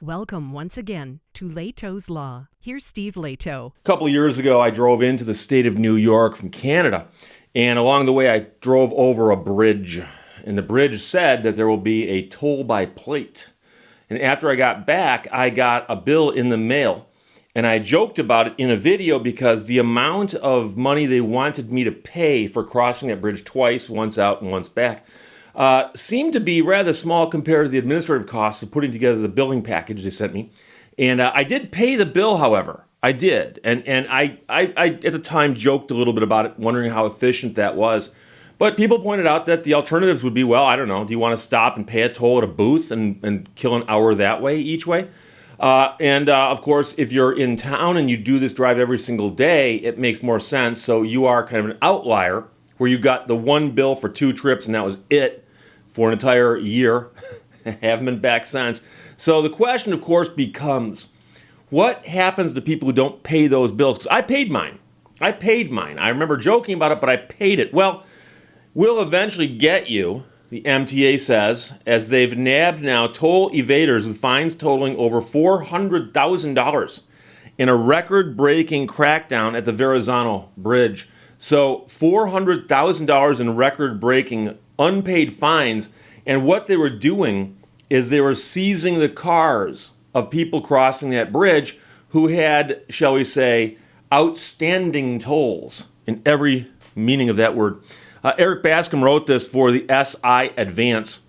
Welcome once again to Lehto's Law. Here's Steve Lehto. A couple of years ago, I drove into the state of New York from Canada, and along the way, I drove over a bridge, and the bridge said that there will be a toll by plate. And after I got back, I got a bill in the mail, and I joked about it in a video because the amount of money they wanted me to pay for crossing that bridge twice, once out and once back, seemed to be rather small compared to the administrative costs of putting together the billing package they sent me. And I did pay the bill, however. I did. And I at the time joked a little bit about it, wondering how efficient that was. But people pointed out that the alternatives would be, well, I don't know, do you want to stop and pay a toll at a booth and kill an hour that way, each way? Of course, if you're in town and you do this drive every single day, it makes more sense. So you are kind of an outlier where you got the one bill for 2 trips and that was it for an entire year. Haven't been back since. So the question, of course, becomes, what happens to people who don't pay those bills? Because I paid mine. I remember joking about it, but I paid it. Well, we'll eventually get you, the MTA says, as they've nabbed now toll evaders with fines totaling over $400,000 in a record-breaking crackdown at the Verrazano Bridge. So $400,000 in record-breaking unpaid fines, and what they were doing is they were seizing the cars of people crossing that bridge who had, shall we say, outstanding tolls in every meaning of that word. Eric Bascom wrote this for the SI Advance.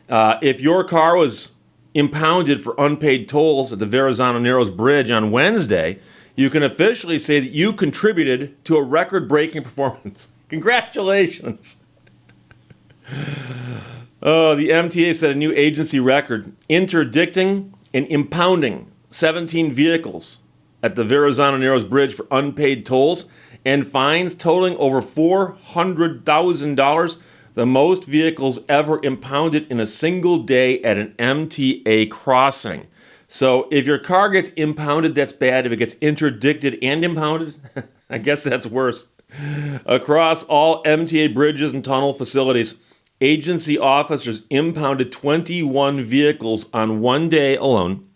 If your car was impounded for unpaid tolls at the Verrazano Narrows Bridge on Wednesday, you can officially say that you contributed to a record-breaking performance. Congratulations. Oh, the MTA set a new agency record, interdicting and impounding 17 vehicles at the Verrazano Narrows Bridge for unpaid tolls and fines totaling over $400,000, the most vehicles ever impounded in a single day at an MTA crossing. So if your car gets impounded, that's bad. If it gets interdicted and impounded, I guess that's worse. Across all MTA bridges and tunnel facilities, agency officers impounded 21 vehicles on one day alone,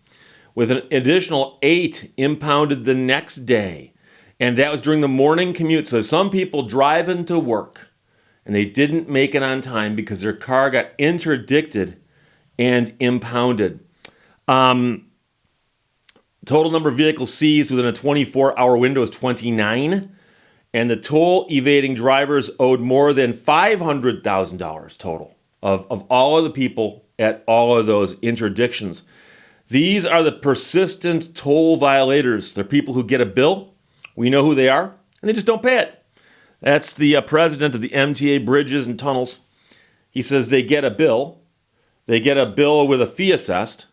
with an additional 8 impounded the next day. And that was during the morning commute. So some people driving to work, and they didn't make it on time because their car got interdicted and impounded. Total number of vehicles seized within a 24-hour window is 29. And the toll evading drivers owed more than $500,000 total of all of the people at all of those interdictions. These are the persistent toll violators. They're people who get a bill, we know who they are, and they just don't pay it. That's the president of the MTA Bridges and Tunnels. He says they get a bill with a fee assessed,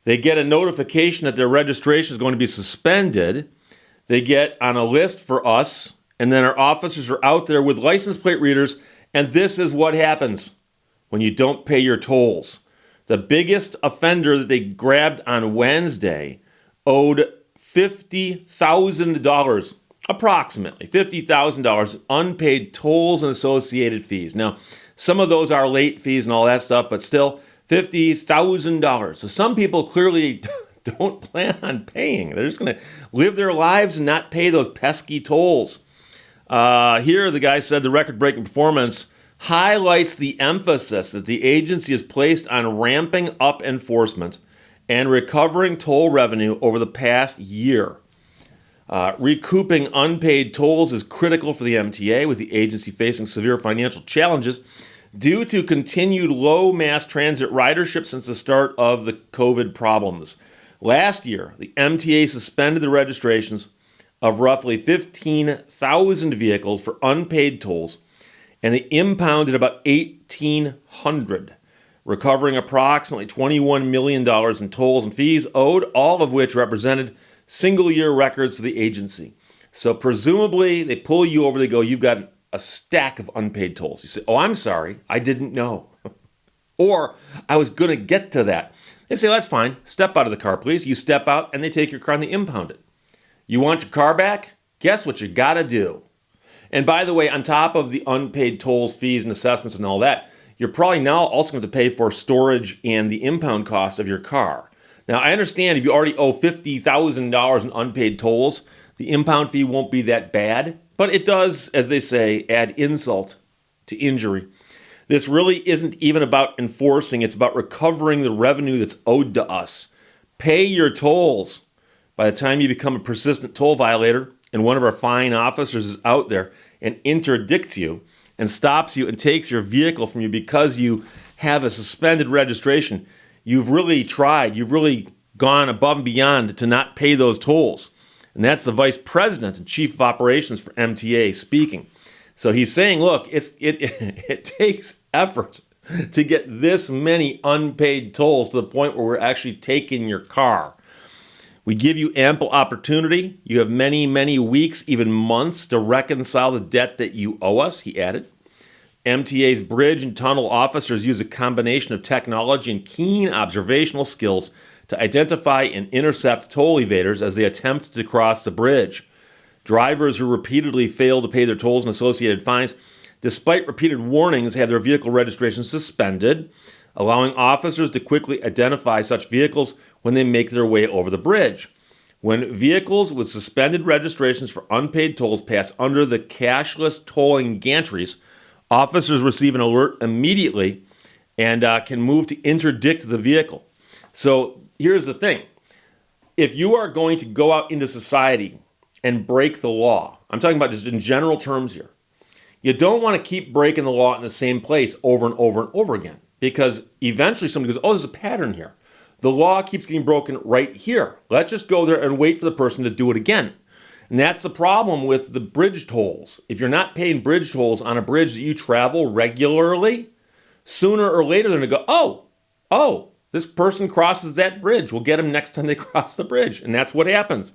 they get a notification that their registration is going to be suspended, they get on a list for us, and then our officers are out there with license plate readers, and this is what happens when you don't pay your tolls. The biggest offender that they grabbed on Wednesday owed $50,000, approximately $50,000 unpaid tolls and associated fees. Now, some of those are late fees and all that stuff, but still $50,000. So some people clearly don't plan on paying. They're just going to live their lives and not pay those pesky tolls. Here, the guy said the record-breaking performance highlights the emphasis that the agency has placed on ramping up enforcement and recovering toll revenue over the past year. Recouping unpaid tolls is critical for the MTA, with the agency facing severe financial challenges due to continued low mass transit ridership since the start of the COVID problems. Last year, the MTA suspended the registrations of roughly 15,000 vehicles for unpaid tolls, and they impounded about 1,800, recovering approximately $21 million in tolls and fees owed, all of which represented single-year records for the agency. So presumably, they pull you over, they go, you've got a stack of unpaid tolls. You say, oh, I'm sorry, I didn't know. Or, I was going to get to that. They say, that's fine, step out of the car, please. You step out, and they take your car and they impound it. You want your car back? Guess what you gotta do. And by the way, on top of the unpaid tolls, fees, and assessments and all that, you're probably now also going to pay for storage and the impound cost of your car. Now, I understand if you already owe $50,000 in unpaid tolls, the impound fee won't be that bad, but it does, as they say, add insult to injury. This really isn't even about enforcing, it's about recovering the revenue that's owed to us. Pay your tolls. By the time you become a persistent toll violator and one of our fine officers is out there and interdicts you and stops you and takes your vehicle from you because you have a suspended registration, you've really tried, you've really gone above and beyond to not pay those tolls. And that's the Vice President and Chief of Operations for MTA speaking. So he's saying, look, it takes effort to get this many unpaid tolls to the point where we're actually taking your car. We give you ample opportunity. You have many, many weeks, even months, to reconcile the debt that you owe us, he added. MTA's bridge and tunnel officers use a combination of technology and keen observational skills to identify and intercept toll evaders as they attempt to cross the bridge. Drivers who repeatedly fail to pay their tolls and associated fines, despite repeated warnings, have their vehicle registration suspended, allowing officers to quickly identify such vehicles when they make their way over the bridge. When vehicles with suspended registrations for unpaid tolls pass under the cashless tolling gantries, officers receive an alert immediately and can move to interdict the vehicle. So here's the thing. If you are going to go out into society and break the law, I'm talking about just in general terms here, you don't want to keep breaking the law in the same place over and over and over again, because eventually somebody goes, oh, there's a pattern here. The law keeps getting broken right here. Let's just go there and wait for the person to do it again. And that's the problem with the bridge tolls. If you're not paying bridge tolls on a bridge that you travel regularly, sooner or later they're going to go, oh, this person crosses that bridge. We'll get them next time they cross the bridge. And that's what happens.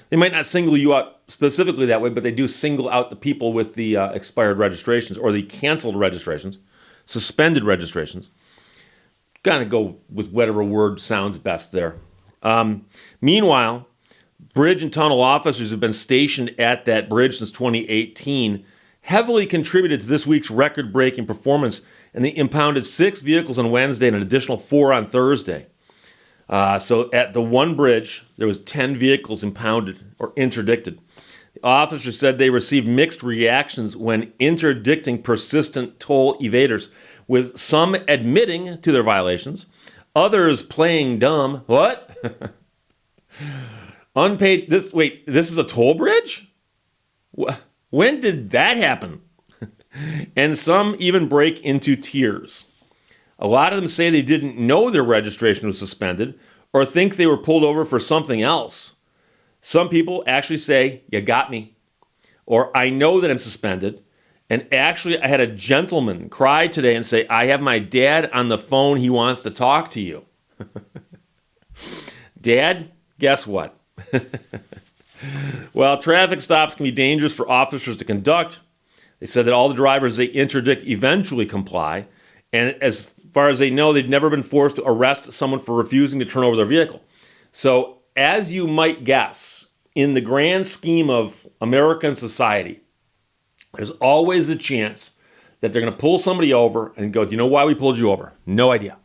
They might not single you out specifically that way, but they do single out the people with the expired registrations or the canceled registrations, suspended registrations. Kind of go with whatever word sounds best there. Meanwhile, bridge and tunnel officers have been stationed at that bridge since 2018, heavily contributed to this week's record-breaking performance, and they impounded 6 vehicles on Wednesday and an additional 4 on Thursday. So at the one bridge, there was 10 vehicles impounded or interdicted. The officers said they received mixed reactions when interdicting persistent toll evaders, with some admitting to their violations, others playing dumb. What? Unpaid, this is a toll bridge? When did that happen? And some even break into tears. A lot of them say they didn't know their registration was suspended or think they were pulled over for something else. Some people actually say, you got me, or I know that I'm suspended. And actually, I had a gentleman cry today and say, I have my dad on the phone. He wants to talk to you. Dad, guess what? Well, traffic stops can be dangerous for officers to conduct. They said that all the drivers they interdict eventually comply. And as far as they know, they've never been forced to arrest someone for refusing to turn over their vehicle. So, as you might guess, in the grand scheme of American society, there's always a chance that they're going to pull somebody over and go, do you know why we pulled you over? No idea.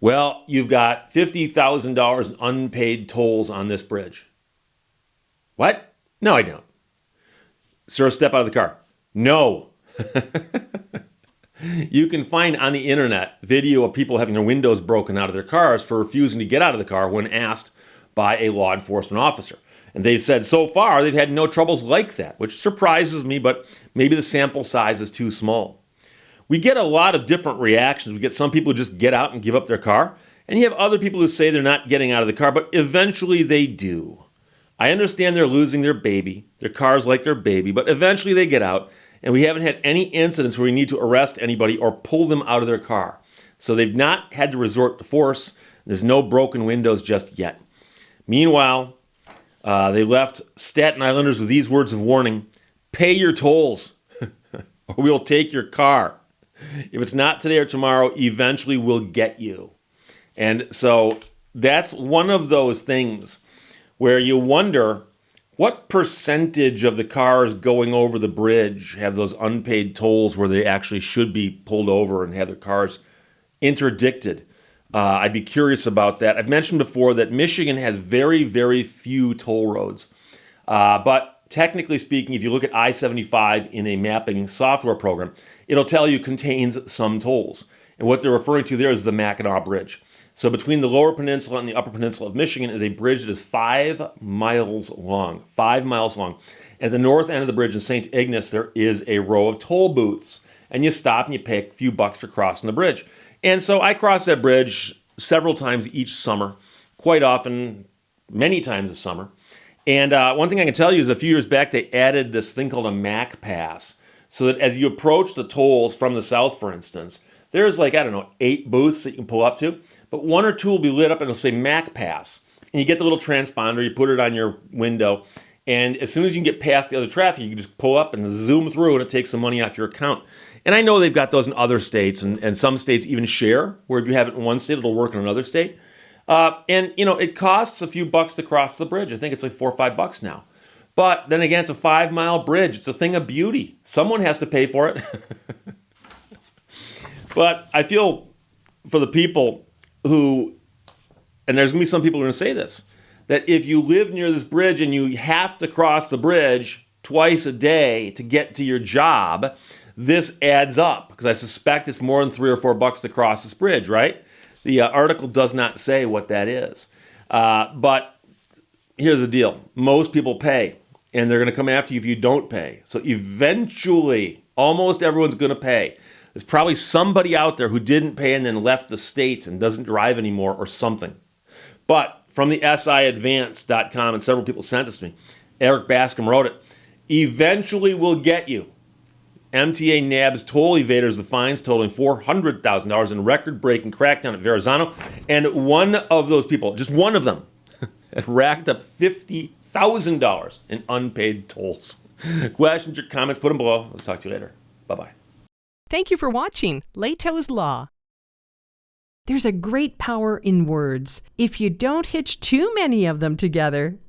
Well, you've got $50,000 in unpaid tolls on this bridge. What? No, I don't. Sir, step out of the car. No. You can find on the internet video of people having their windows broken out of their cars for refusing to get out of the car when asked by a law enforcement officer. And they've said so far they've had no troubles like that, which surprises me, but maybe the sample size is too small. We get a lot of different reactions. We get some people who just get out and give up their car, and you have other people who say they're not getting out of the car, but eventually they do. I understand they're losing their baby. Their car's like their baby, but eventually they get out, and we haven't had any incidents where we need to arrest anybody or pull them out of their car. So they've not had to resort to force. There's no broken windows just yet. Meanwhile, they left Staten Islanders with these words of warning: pay your tolls or we'll take your car. If it's not today or tomorrow, eventually we'll get you. And so that's one of those things where you wonder what percentage of the cars going over the bridge have those unpaid tolls where they actually should be pulled over and have their cars interdicted. I'd be curious about that. I've mentioned before that Michigan has very, very few toll roads. But technically speaking, if you look at I-75 in a mapping software program, it'll tell you contains some tolls. And what they're referring to there is the Mackinac Bridge. So between the Lower Peninsula and the Upper Peninsula of Michigan is a bridge that is 5 miles long. 5 miles long. At the north end of the bridge in St. Ignace, there is a row of toll booths. And you stop and you pay a few bucks for crossing the bridge. And so I cross that bridge several times each summer, quite often, many times a summer. And one thing I can tell you is a few years back, they added this thing called a Mac Pass. So that as you approach the tolls from the south, for instance, there's 8 booths that you can pull up to, but 1 or 2 will be lit up and it'll say Mac Pass. And you get the little transponder, you put it on your window, and as soon as you can get past the other traffic, you can just pull up and zoom through and it takes some money off your account. And I know they've got those in other states, and some states even share, where if you have it in one state, it'll work in another state. It costs a few bucks to cross the bridge. I think it's like $4 or $5 now. But then again, it's a 5-mile bridge. It's a thing of beauty. Someone has to pay for it. But I feel for the people who, and there's going to be some people who are going to say this, that if you live near this bridge and you have to cross the bridge twice a day to get to your job, this adds up. Because I suspect it's more than $3 or $4 to cross this bridge, right? The article does not say what that is. But here's the deal. Most people pay, and they're going to come after you if you don't pay. So eventually, almost everyone's going to pay. There's probably somebody out there who didn't pay and then left the States and doesn't drive anymore or something. But from the siadvance.com, and several people sent this to me, Eric Bascom wrote it, eventually we'll get you. MTA nabs toll evaders the fines totaling $400,000 in record-breaking crackdown at Verrazano. And one of those people, just one of them, had racked up $50,000 in unpaid tolls. Questions or comments, put them below. Let's talk to you later. Bye-bye. Thank you for watching Lehto's Law. There's a great power in words. If you don't hitch too many of them together,